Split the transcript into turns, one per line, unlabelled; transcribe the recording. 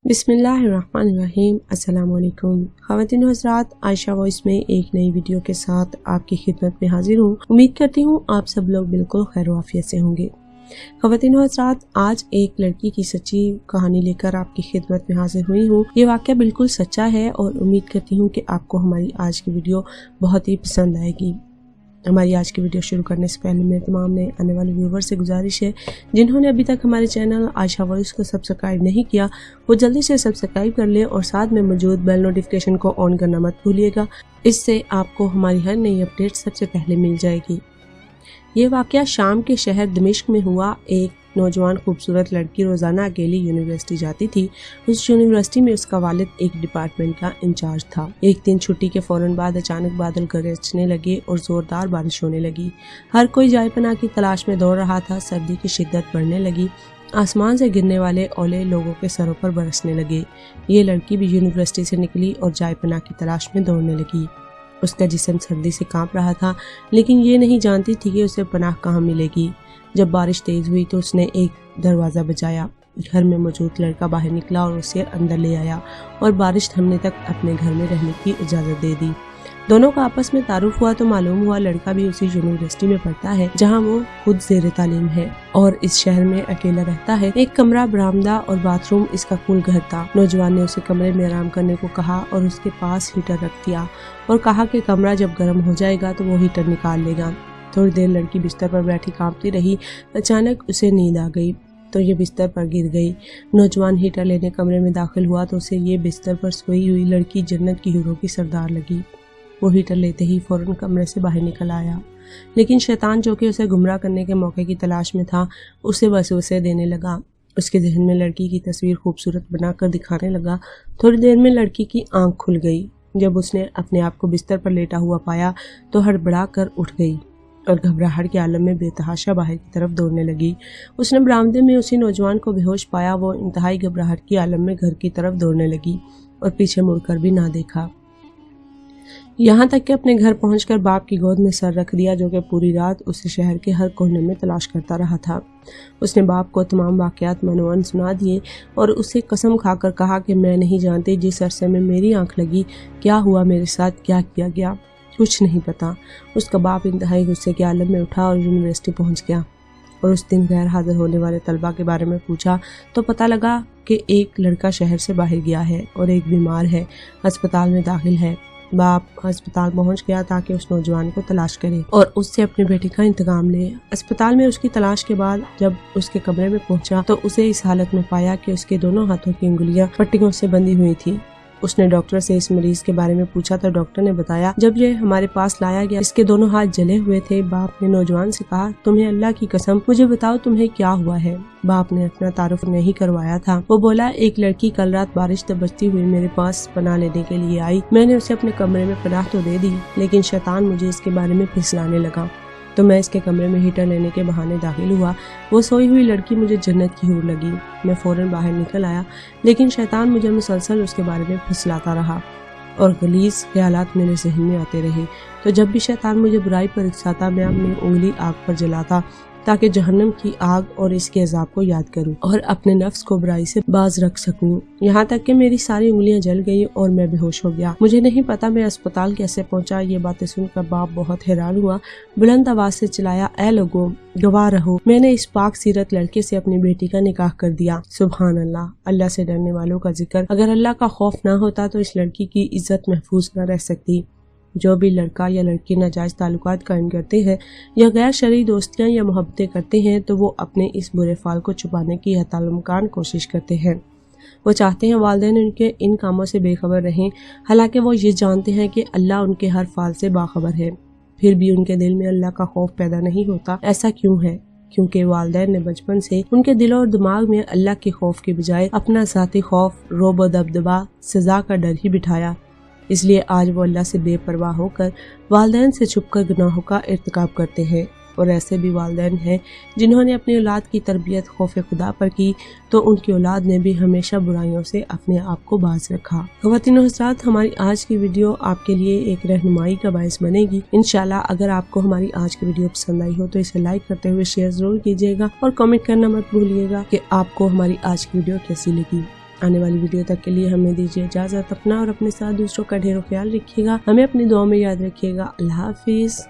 بسم اللہ الرحمن الرحیم۔ السلام علیکم خواتین و حضرات، عائشہ وائس میں ایک نئی ویڈیو کے ساتھ آپ کی خدمت میں حاضر ہوں۔ امید کرتی ہوں آپ سب لوگ بالکل خیر و عافیت سے ہوں گے۔ خواتین و حضرات، آج ایک لڑکی کی سچی کہانی لے کر آپ کی خدمت میں حاضر ہوئی ہوں۔ یہ واقعہ بالکل سچا ہے اور امید کرتی ہوں کہ آپ کو ہماری آج کی ویڈیو بہت ہی پسند آئے گی۔ ہماری آج کی ویڈیو شروع کرنے سے پہلے میرے تمام نئے آنے والے ویور سے گزارش ہے، جنہوں نے ابھی تک ہمارے چینل عائشہ وائس کو سبسکرائب نہیں کیا وہ جلدی سے سبسکرائب کر لیں اور ساتھ میں موجود بیل نوٹیفیکیشن کو آن کرنا مت بھولیے گا۔ اس سے آپ کو ہماری ہر نئی اپڈیٹ سب سے پہلے مل جائے گی۔ یہ واقعہ شام کے شہر دمشق میں ہوا۔ ایک نوجوان خوبصورت لڑکی روزانہ اکیلی یونیورسٹی جاتی تھی۔ اس یونیورسٹی میں اس کا والد ایک ڈپارٹمنٹ کا انچارج تھا۔ ایک دن چھٹی کے فوراً بعد اچانک بادل گرجنے لگے اور زوردار بارش ہونے لگی۔ ہر کوئی جائے پناہ کی تلاش میں دوڑ رہا تھا۔ سردی کی شدت بڑھنے لگی۔ آسمان سے گرنے والے اولے لوگوں کے سروں پر برسنے لگے۔ یہ لڑکی بھی یونیورسٹی سے نکلی اور جائے پناہ کی تلاش میں دوڑنے لگی۔ اس کا جسم سردی سے کانپ رہا تھا، لیکن یہ نہیں جانتی تھی کہ اسے پناہ کہاں ملے گی۔ جب بارش تیز ہوئی تو اس نے ایک دروازہ بجایا۔ گھر میں موجود لڑکا باہر نکلا اور اسے اندر لے آیا اور بارش تھمنے تک اپنے گھر میں رہنے کی اجازت دے دی۔ دونوں کا آپس میں تعارف ہوا تو معلوم ہوا لڑکا بھی اسی یونیورسٹی میں پڑھتا ہے جہاں وہ خود زیر تعلیم ہے اور اس شہر میں اکیلا رہتا ہے۔ ایک کمرہ، برآمدہ اور باتھ روم اس کا کل گھر تھا۔ نوجوان نے اسے کمرے میں آرام کرنے کو کہا اور اس کے پاس ہیٹر رکھ دیا اور کہا کہ کمرہ جب گرم ہو جائے گا تو وہ ہیٹر نکال لے گا۔ تھوڑی دیر لڑکی بستر پر بیٹھی کانپتی رہی۔ اچانک اسے نیند آ گئی تو یہ بستر پر گر گئی۔ نوجوان ہیٹر لینے کمرے میں داخل ہوا تو اسے یہ بستر پر سوئی ہوئی لڑکی جنت کی حوروں کی سردار لگی۔ وہ ہیٹر لیتے ہی فوراً کمرے سے باہر نکل آیا، لیکن شیطان جو کہ اسے گمراہ کرنے کے موقع کی تلاش میں تھا اسے وسوسے دینے لگا۔ اس کے ذہن میں لڑکی کی تصویر خوبصورت بنا کر دکھانے لگا۔ تھوڑی دیر میں لڑکی کی آنکھ کھل گئی۔ جب اس نے اپنے آپ کو بستر پر لیٹا ہوا پایا تو ہڑبڑا کر اٹھ گئی اور گھبراہٹ کے عالم میں بے تحاشا باہر کی طرف دوڑنے لگی۔ اس نے برآمدے میں اسی نوجوان کو بے ہوش پایا۔ وہ انتہائی گھبراہٹ کے عالم میں گھر کی طرف دوڑنے لگی اور پیچھے مڑ کر بھی نہ دیکھا، یہاں تک کہ اپنے گھر پہنچ کر باپ کی گود میں سر رکھ دیا جو کہ پوری رات اسے شہر کے ہر کونے میں تلاش کرتا رہا تھا۔ اس نے باپ کو تمام واقعات منوان سنا دیے اور اسے قسم کھا کر کہا کہ میں نہیں جانتی جس عرصے میں میری آنکھ لگی کیا ہوا میرے ساتھ، کیا کیا گیا، کچھ نہیں پتا۔ اس کا باپ انتہائی غصے کے عالم میں اٹھا اور یونیورسٹی پہنچ گیا اور اس دن غیر حاضر ہونے والے طلباء کے بارے میں پوچھا تو پتہ لگا کہ ایک لڑکا شہر سے باہر گیا ہے اور ایک بیمار ہے، ہسپتال میں داخل ہے۔ باپ ہسپتال پہنچ گیا تاکہ اس نوجوان کو تلاش کرے اور اس سے اپنی بیٹی کا انتقام لے۔ اسپتال میں اس کی تلاش کے بعد جب اس کے کمرے میں پہنچا تو اسے اس حالت میں پایا کہ اس کے دونوں ہاتھوں کی انگلیاں پٹیوں سے بندھی ہوئی تھی۔ اس نے ڈاکٹر سے اس مریض کے بارے میں پوچھا تو ڈاکٹر نے بتایا جب یہ ہمارے پاس لایا گیا اس کے دونوں ہاتھ جلے ہوئے تھے۔ باپ نے نوجوان سے کہا تمہیں اللہ کی قسم مجھے بتاؤ تمہیں کیا ہوا ہے۔ باپ نے اپنا تعارف نہیں کروایا تھا۔ وہ بولا ایک لڑکی کل رات بارش سے بچتی ہوئی میرے پاس پناہ لینے کے لیے آئی۔ میں نے اسے اپنے کمرے میں پناہ تو دے دی لیکن شیطان مجھے اس کے بارے میں پھسلانے لگا تو میں اس کے کمرے میں ہیٹر لینے کے بہانے داخل ہوا۔ وہ سوئی ہوئی لڑکی مجھے جنت کی حور لگی۔ میں فوراً باہر نکل آیا لیکن شیطان مجھے مسلسل اس کے بارے میں پھسلاتا رہا اور غلیظ خیالات میرے ذہن میں آتے رہے۔ تو جب بھی شیطان مجھے برائی پر اکساتا میں اپنی انگلی آگ پر جلاتا تاکہ جہنم کی آگ اور اس کے عذاب کو یاد کروں اور اپنے نفس کو برائی سے باز رکھ سکوں، یہاں تک کہ میری ساری انگلیاں جل گئی اور میں بے ہوش ہو گیا۔ مجھے نہیں پتا میں اسپتال کیسے پہنچا۔ یہ باتیں سن کر باپ بہت حیران ہوا۔ بلند آواز سے چلایا اے لوگو گواہ رہو، میں نے اس پاک سیرت لڑکے سے اپنی بیٹی کا نکاح کر دیا۔ سبحان اللہ، اللہ سے ڈرنے والوں کا ذکر۔ اگر اللہ کا خوف نہ ہوتا تو اس لڑکی کی عزت محفوظ نہ رہ سکتی۔ جو بھی لڑکا یا لڑکی ناجائز تعلقات قائم کرتے ہیں یا غیر شرعی دوستیاں یا محبتیں کرتے ہیں تو وہ اپنے اس برے فعل کو چھپانے کی حتی الامکان کوشش کرتے ہیں۔ وہ چاہتے ہیں والدین ان کے ان کاموں سے بے خبر رہیں، حالانکہ وہ یہ جانتے ہیں کہ اللہ ان کے ہر فعل سے باخبر ہے، پھر بھی ان کے دل میں اللہ کا خوف پیدا نہیں ہوتا۔ ایسا کیوں ہے؟ کیونکہ والدین نے بچپن سے ان کے دل اور دماغ میں اللہ کے خوف کے بجائے اپنا ذاتی خوف، رعب و دبدبا، سزا کا ڈر ہی بٹھایا۔ اس لیے آج وہ اللہ سے بے پرواہ ہو کر والدین سے چھپ کر گناہوں کا ارتکاب کرتے ہیں۔ اور ایسے بھی والدین ہیں جنہوں نے اپنی اولاد کی تربیت خوف خدا پر کی تو ان کی اولاد نے بھی ہمیشہ برائیوں سے اپنے آپ کو باز رکھا۔ خواتین و حضرات، ہماری آج کی ویڈیو آپ کے لیے ایک رہنمائی کا باعث بنے گی انشاءاللہ۔ اگر آپ کو ہماری آج کی ویڈیو پسند آئی ہو تو اسے لائک کرتے ہوئے شیئر ضرور کیجیے گا اور کمنٹ کرنا مت بھولیے گا کہ آپ کو ہماری آج کی ویڈیو کیسی لگی۔ آنے والی ویڈیو تک کے لیے ہمیں دیجیے اجازت، اپنا اور اپنے ساتھ دوسروں کا ڈھیروں خیال رکھیے گا، ہمیں اپنی دعاؤں میں یاد رکھیے گا۔ اللہ حافظ۔